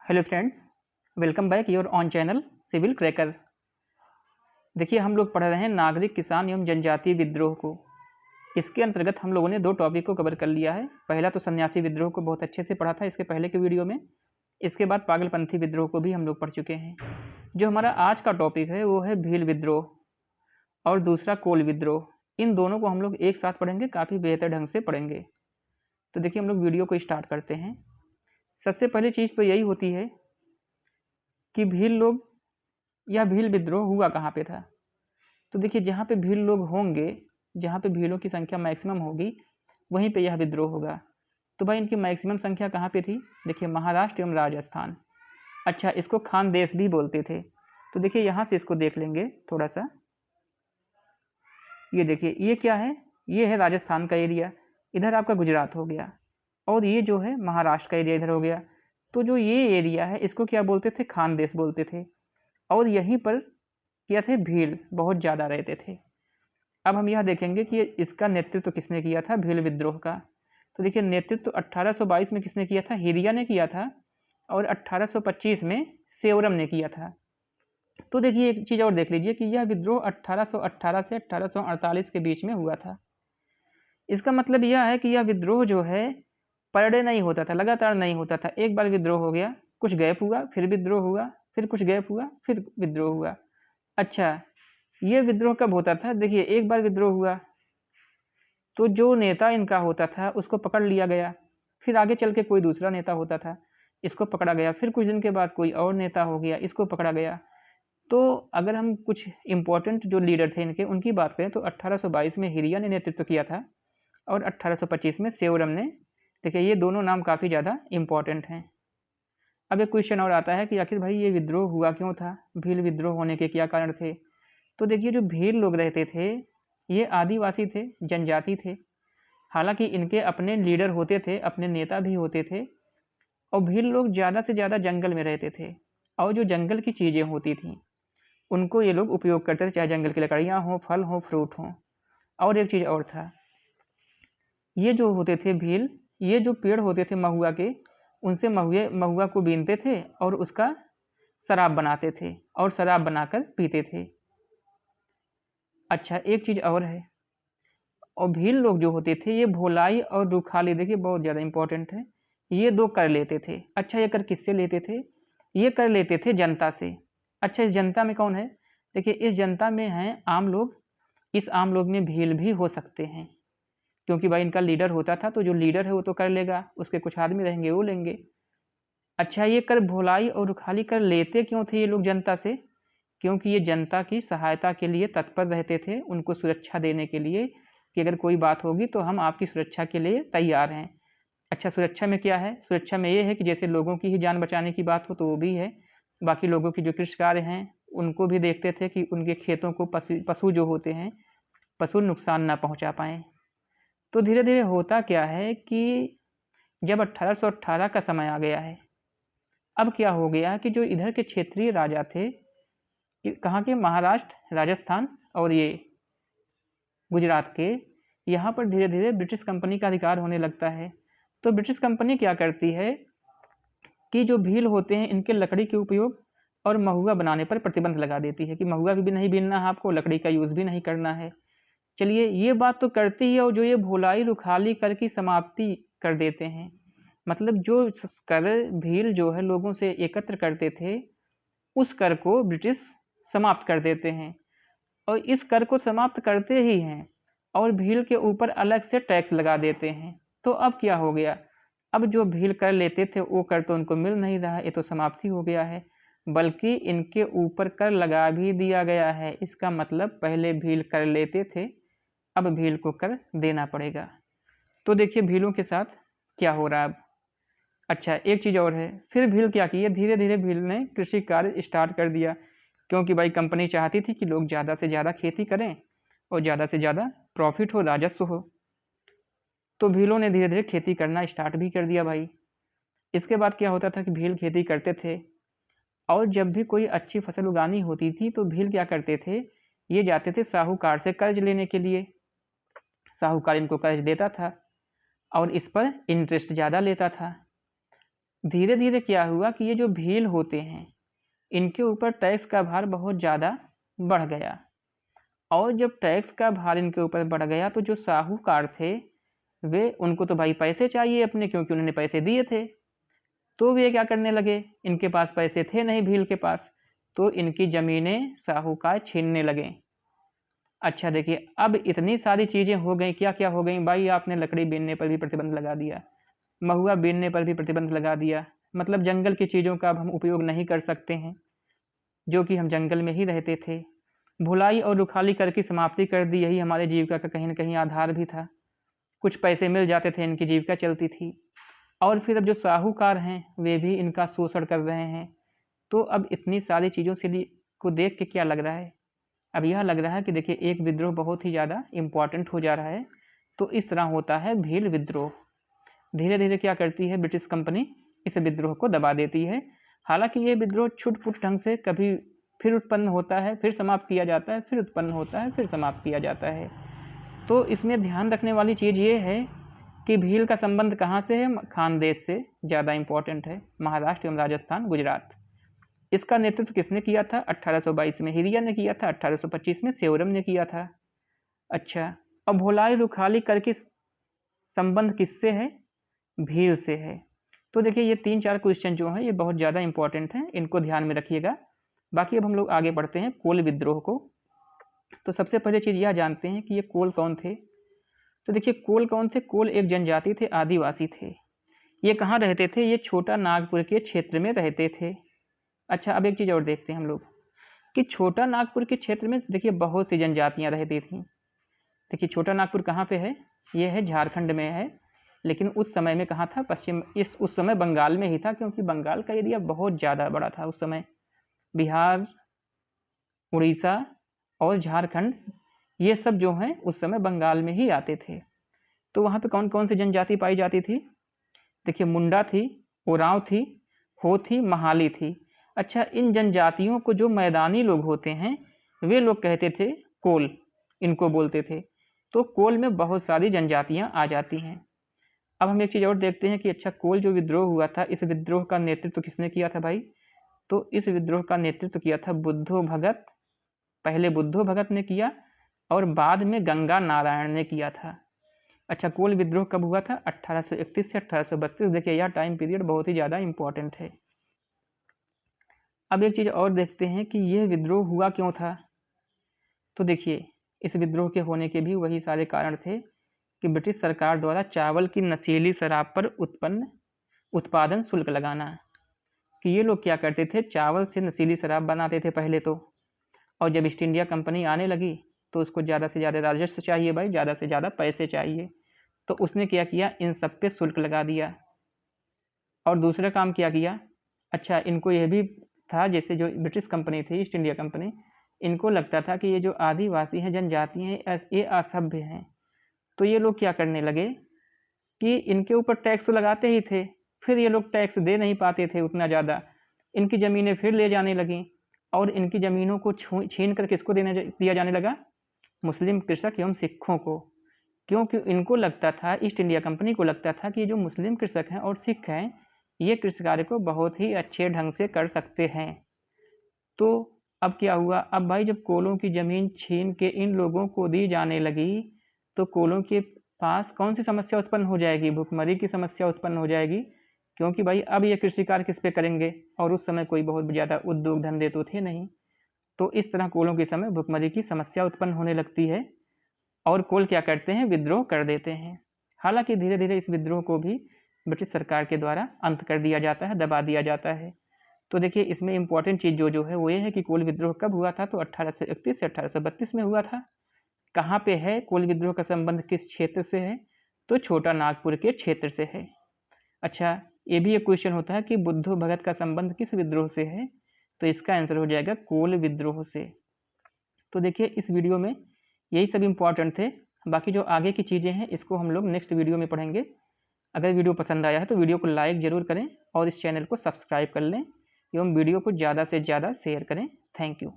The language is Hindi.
Hello friends, welcome back your on channel civil cracker. देखिए, हम लोग पढ़ रहे हैं नागरिक, किसान एवं जनजातीय विद्रोह को। इसके अंतर्गत हम लोगों ने दो टॉपिक को कवर कर लिया है। पहला तो सन्यासी विद्रोह को बहुत अच्छे से पढ़ा था इसके पहले के वीडियो में। इसके बाद पागलपंथी विद्रोह को भी हम लोग पढ़ चुके हैं। जो हमारा आज का टॉपिक है वो है भील विद्रोह और दूसरा कोल विद्रोह। इन दोनों को हम लोग एक साथ पढ़ेंगे, काफ़ी बेहतर ढंग से पढ़ेंगे। तो देखिए, हम लोग वीडियो को स्टार्ट करते हैं। सबसे पहली चीज़ तो यही होती है कि भील लोग या भील विद्रोह हुआ कहाँ पे था। तो देखिए, जहाँ पे भील लोग होंगे, जहाँ पे भीलों की संख्या मैक्सिमम होगी, वहीं पे यह विद्रोह होगा। तो भाई, इनकी मैक्सिमम संख्या कहाँ पे थी? देखिए, महाराष्ट्र एवं राजस्थान। अच्छा, इसको खानदेश भी बोलते थे। तो देखिए, यहाँ से इसको देख लेंगे थोड़ा सा। ये देखिए, ये क्या है? ये है राजस्थान का एरिया। इधर आपका गुजरात हो गया, और ये जो है महाराष्ट्र का एरिया इधर हो गया। तो जो ये एरिया है, इसको क्या बोलते थे? खानदेश बोलते थे। और यहीं पर क्या थे? भील बहुत ज़्यादा रहते थे। अब हम यह देखेंगे कि इसका नेतृत्व किसने किया था, भील विद्रोह का। तो देखिए, नेतृत्व 1822 में किसने किया था? हिरिया ने किया था। और 1825 में सेवरम ने किया था। तो देखिए, एक चीज़ और देख लीजिए कि यह विद्रोह 1818 से 1848 के बीच में हुआ था। इसका मतलब यह है कि यह विद्रोह जो है पर डे नहीं होता था, लगातार नहीं होता था। एक बार विद्रोह हो गया, कुछ गैप हुआ, फिर विद्रोह हुआ, फिर कुछ गैप हुआ, फिर विद्रोह हुआ। अच्छा, ये विद्रोह कब होता था? देखिए, एक बार विद्रोह हुआ तो जो नेता इनका होता था उसको पकड़ लिया गया। फिर आगे चल के कोई दूसरा नेता होता था, इसको पकड़ा गया। फिर कुछ दिन के बाद कोई और नेता हो गया, इसको पकड़ा गया। तो अगर हम कुछ इंपॉर्टेंट जो लीडर थे इनके, उनकी बात करें तो 1822 में हिरिया ने नेतृत्व किया था, और 1825 में सेवरम ने। देखिए, ये दोनों नाम काफ़ी ज़्यादा इंपॉर्टेंट हैं। अब एक क्वेश्चन और आता है कि आखिर भाई ये विद्रोह हुआ क्यों था? भील विद्रोह होने के क्या कारण थे? तो देखिए, जो भील लोग रहते थे ये आदिवासी थे, जनजाति थे। हालांकि इनके अपने लीडर होते थे, अपने नेता भी होते थे। और भील लोग ज़्यादा से ज़्यादा जंगल में रहते थे, और जो जंगल की चीज़ें होती थी उनको ये लोग उपयोग करते थे, चाहे जंगल की लकड़ियाँ हों, फल हों, फ्रूट हों। और एक चीज़ और था, ये जो होते थे भील, ये जो पेड़ होते थे महुआ के, उनसे महुआ को बीनते थे और उसका शराब बनाते थे, और शराब बनाकर पीते थे। अच्छा, एक चीज़ और है, और भील लोग जो होते थे ये भोलाई और रुखाली, देखिए बहुत ज़्यादा इंपॉर्टेंट है, ये दो कर लेते थे। अच्छा, ये कर किससे लेते थे? ये कर लेते थे जनता से। अच्छा, इस जनता में कौन है? देखिए, इस जनता में हैं आम लोग। इस आम लोग में भील भी हो सकते हैं, क्योंकि भाई इनका लीडर होता था, तो जो लीडर है वो तो कर लेगा, उसके कुछ आदमी रहेंगे वो लेंगे। अच्छा, ये कर भोलाई और रुखाली कर लेते क्यों थे ये लोग जनता से? क्योंकि ये जनता की सहायता के लिए तत्पर रहते थे, उनको सुरक्षा देने के लिए, कि अगर कोई बात होगी तो हम आपकी सुरक्षा के लिए तैयार हैं। अच्छा, सुरक्षा में क्या है? सुरक्षा में ये है कि जैसे लोगों की ही जान बचाने की बात हो तो वो भी है, बाकी लोगों की जो कृषि कार्य हैं उनको भी देखते थे कि उनके खेतों को पशु जो होते हैं, पशु नुकसान ना पहुंचा पाएँ। तो धीरे धीरे होता क्या है कि जब 1818 का समय आ गया है, अब क्या हो गया कि जो इधर के क्षेत्रीय राजा थे, कहाँ के? महाराष्ट्र, राजस्थान और ये गुजरात के, यहाँ पर धीरे धीरे ब्रिटिश कंपनी का अधिकार होने लगता है। तो ब्रिटिश कंपनी क्या करती है कि जो भील होते हैं इनके लकड़ी के उपयोग और महुआ बनाने पर प्रतिबंध लगा देती है, कि महुआ भी नहीं बीनना है आपको, लकड़ी का यूज़ भी नहीं करना है। चलिए, ये बात तो करती है, और जो ये भोलाई रुखाली कर की समाप्ति कर देते हैं। मतलब जो कर भील जो है लोगों से एकत्र करते थे, उस कर को ब्रिटिश समाप्त कर देते हैं। और इस कर को समाप्त करते ही हैं, और भील के ऊपर अलग से टैक्स लगा देते हैं। तो अब क्या हो गया? अब जो भील कर लेते थे वो कर तो उनको मिल नहीं रहा, ये तो समाप्ति हो गया है, बल्कि इनके ऊपर कर लगा भी दिया गया है। इसका मतलब पहले भील कर लेते थे, अब भील को कर देना पड़ेगा। तो देखिए, भीलों के साथ क्या हो रहा है अब। अच्छा, एक चीज़ और है, फिर भील क्या किए? धीरे धीरे भील ने कृषि कार्य स्टार्ट कर दिया, क्योंकि भाई कंपनी चाहती थी कि लोग ज़्यादा से ज़्यादा खेती करें और ज़्यादा से ज़्यादा प्रॉफिट हो, राजस्व हो। तो भीलों ने धीरे धीरे खेती करना स्टार्ट भी कर दिया भाई। इसके बाद क्या होता था कि भील खेती करते थे, और जब भी कोई अच्छी फसल उगानी होती थी तो भील क्या करते थे, ये जाते थे साहूकार से कर्ज लेने के लिए। साहूकार इनको कर्ज देता था और इस पर इंटरेस्ट ज़्यादा लेता था। धीरे धीरे क्या हुआ कि ये जो भील होते हैं इनके ऊपर टैक्स का भार बहुत ज़्यादा बढ़ गया, और जब टैक्स का भार इनके ऊपर बढ़ गया तो जो साहूकार थे वे, उनको तो भाई पैसे चाहिए अपने, क्योंकि उन्होंने पैसे दिए थे। तो वे क्या करने लगे, इनके पास पैसे थे नहीं भील के पास, तो इनकी ज़मीनें साहूकार छीनने लगे। अच्छा देखिए, अब इतनी सारी चीज़ें हो गई, क्या क्या हो गई भाई, आपने लकड़ी बीनने पर भी प्रतिबंध लगा दिया, महुआ बीनने पर भी प्रतिबंध लगा दिया, मतलब जंगल की चीज़ों का अब हम उपयोग नहीं कर सकते हैं, जो कि हम जंगल में ही रहते थे। भुलाई और रुखाली कर की समाप्ति कर दी, यही हमारे जीविका का कहीं न कहीं आधार भी था। कुछ पैसे मिल जाते थे, इनकी जीविका चलती थी। और फिर अब जो साहूकार हैं वे भी इनका शोषण कर रहे हैं। तो अब इतनी सारी चीज़ों से को देख के क्या लग रहा है, अब यह लग रहा है कि देखिए एक विद्रोह बहुत ही ज़्यादा इम्पॉर्टेंट हो जा रहा है। तो इस तरह होता है भील विद्रोह। धीरे धीरे क्या करती है ब्रिटिश कंपनी, इस विद्रोह को दबा देती है। हालांकि ये विद्रोह छुट-पुट ढंग से कभी फिर उत्पन्न होता है, फिर समाप्त किया जाता है, फिर उत्पन्न होता है, फिर समाप्त किया जाता है। तो इसमें ध्यान रखने वाली चीज़ ये है कि भील का संबंध कहाँ से है, खानदेश से ज़्यादा इम्पोर्टेंट है, महाराष्ट्र एवं राजस्थान, गुजरात। इसका नेतृत्व किसने किया था, 1822 में हिरिया ने किया था, 1825 में सेवरम ने किया था। अच्छा, अब भोलाई रुखाली कर की संबंध किससे है, भील से है। तो देखिए ये 3-4 क्वेश्चन जो हैं ये बहुत ज़्यादा इंपॉर्टेंट हैं, इनको ध्यान में रखिएगा। बाकी अब हम लोग आगे बढ़ते हैं कोल विद्रोह को। तो सबसे पहले चीज़ यह जानते हैं कि ये कोल कौन थे। तो देखिए कोल कौन थे, कोल एक जनजाति थे, आदिवासी थे। ये कहाँ रहते थे, ये छोटा नागपुर के क्षेत्र में रहते थे। अच्छा, अब एक चीज़ और देखते हैं हम लोग कि छोटा नागपुर के क्षेत्र में देखिए बहुत सी जनजातियाँ रहती थीं। देखिए छोटा नागपुर कहाँ पे है, ये है झारखंड में है, लेकिन उस समय में कहाँ था, उस समय बंगाल में ही था, क्योंकि बंगाल का एरिया बहुत ज़्यादा बड़ा था उस समय। बिहार, उड़ीसा और झारखंड, ये सब जो हैं उस समय बंगाल में ही आते थे। तो वहाँ पे कौन कौन सी जनजाति पाई जाती थी, देखिए मुंडा थी, ओरांव थी, हो थी, महाली थी। अच्छा, इन जनजातियों को जो मैदानी लोग होते हैं वे लोग कहते थे कोल, इनको बोलते थे। तो कोल में बहुत सारी जनजातियाँ आ जाती हैं। अब हम एक चीज़ और देखते हैं कि अच्छा कोल जो विद्रोह हुआ था, इस विद्रोह का नेतृत्व किसने किया था भाई, तो इस विद्रोह का नेतृत्व किया था बुद्धो भगत। पहले बुद्धो भगत ने किया और बाद में गंगा नारायण ने किया था। अच्छा, कोल विद्रोह कब हुआ था, 1831 से 1832। देखिए यह टाइम पीरियड बहुत ही ज़्यादा इम्पोर्टेंट है। अब एक चीज़ और देखते हैं कि यह विद्रोह हुआ क्यों था। तो देखिए इस विद्रोह के होने के भी वही सारे कारण थे कि ब्रिटिश सरकार द्वारा चावल की नशीली शराब पर उत्पादन शुल्क लगाना। कि ये लोग क्या करते थे, चावल से नशीली शराब बनाते थे पहले तो, और जब ईस्ट इंडिया कंपनी आने लगी तो उसको ज़्यादा से ज़्यादा राजस्व चाहिए भाई, ज़्यादा से ज़्यादा पैसे चाहिए, तो उसने क्या किया, इन सब पे शुल्क लगा दिया। और दूसरा काम क्या किया, अच्छा इनको यह भी था, जैसे जो ब्रिटिश कंपनी थी, ईस्ट इंडिया कंपनी, इनको लगता था कि ये जो आदिवासी हैं, जनजाति हैं, ये असभ्य हैं। तो ये लोग क्या करने लगे कि इनके ऊपर टैक्स तो लगाते ही थे, फिर ये लोग टैक्स दे नहीं पाते थे उतना ज़्यादा, इनकी ज़मीनें फिर ले जाने लगीं, और इनकी ज़मीनों को छीन कर किसको दिया जाने लगा, मुस्लिम कृषक एवं सिखों को। क्योंकि इनको लगता था, ईस्ट इंडिया कंपनी को लगता था कि जो मुस्लिम कृषक हैं और सिख हैं, ये कृषि कार्य को बहुत ही अच्छे ढंग से कर सकते हैं। तो अब क्या हुआ, अब भाई जब कोलों की ज़मीन छीन के इन लोगों को दी जाने लगी, तो कोलों के पास कौन सी समस्या उत्पन्न हो जाएगी, भुखमरी की समस्या उत्पन्न हो जाएगी। क्योंकि भाई अब ये कृषि कार्य किस पे करेंगे, और उस समय कोई बहुत ज़्यादा उद्योग धंधे तो थे नहीं। तो इस तरह कोलों के समय भुखमरी की समस्या उत्पन्न होने लगती है, और कोल क्या करते हैं, विद्रोह कर देते हैं। हालांकि धीरे धीरे इस विद्रोह को भी ब्रिटिश सरकार के द्वारा अंत कर दिया जाता है, दबा दिया जाता है। तो देखिए इसमें इंपॉर्टेंट चीज़ जो है वो ये है कि कोल विद्रोह कब हुआ था, तो 1831 से 1832 में हुआ था। कहाँ पे है, कोल विद्रोह का संबंध किस क्षेत्र से है, तो छोटा नागपुर के क्षेत्र से है। अच्छा, ये भी एक क्वेश्चन होता है कि बुद्धो भगत का संबंध किस विद्रोह से है, तो इसका आंसर हो जाएगा कोल विद्रोह से। तो देखिए इस वीडियो में यही सब इम्पोर्टेंट थे, बाकी जो आगे की चीज़ें हैं इसको हम लोग नेक्स्ट वीडियो में पढ़ेंगे। अगर वीडियो पसंद आया है तो वीडियो को लाइक ज़रूर करें और इस चैनल को सब्सक्राइब कर लें एवं वीडियो को ज़्यादा से ज़्यादा शेयर करें। Thank you.